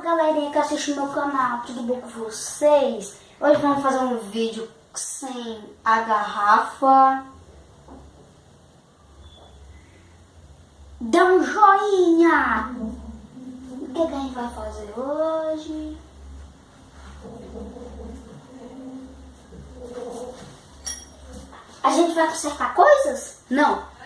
galerinha que assiste meu canal, tudo bom com vocês? Hoje vamos fazer um vídeo sem a garrafa. Dá um joinha! O que a gente vai fazer hoje? A gente vai consertar coisas? Não.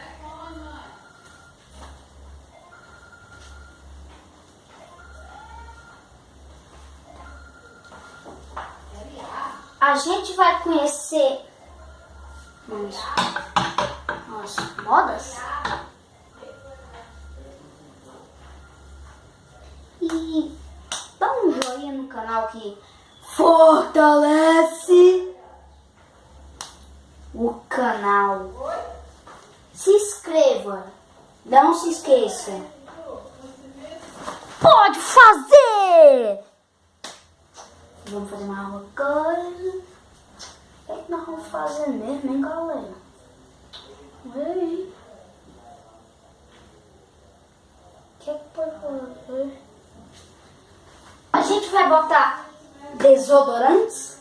A gente vai conhecer umas modas e dá um joinha no canal que fortalece o canal. Se inscreva, não se esqueça. Pode fazer! Vamos fazer uma coisa. O que nós vamos fazer mesmo, hein, galera? Ei. O que pode fazer? A gente vai botar desodorantes.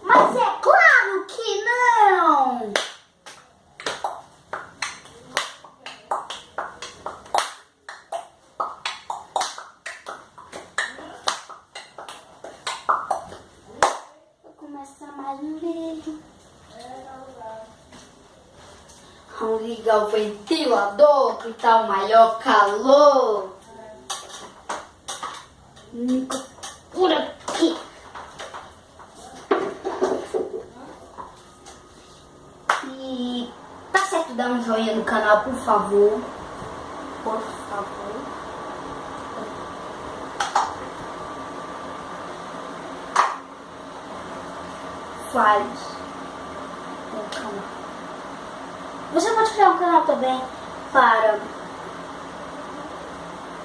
Mas é claro que não! Mais um vídeo. Vamos ligar o ventilador que tá o maior calor. Por aqui. E tá certo dar um joinha no canal, por favor. Por favor. Faz um canal. Você pode criar um canal também para,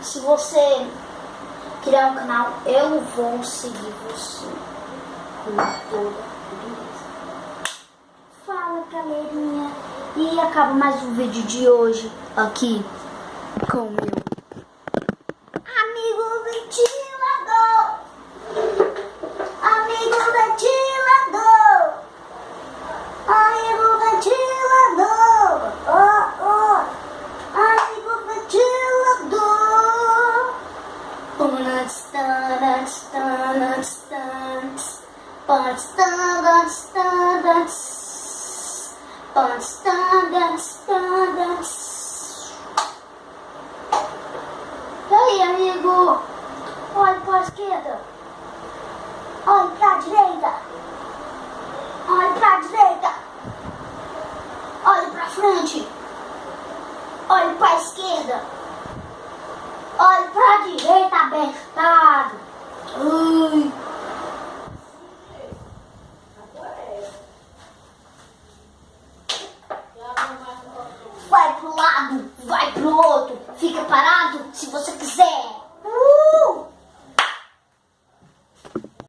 se você criar um canal, eu vou seguir você com toda beleza. Fala, galerinha, e acaba mais um vídeo de hoje aqui com o meu amigo ventilador. Amigo ventilador. Amigo ventilador. Oh, oh. Amigo ventilador. E aí, amigo? Olha para a esquerda. Olha para a direita. Olha para a direita. Olha para frente. Olha para a esquerda. Olha para a direita, abestado. Ui. Vai pro lado, vai pro outro. Fica parado se você quiser.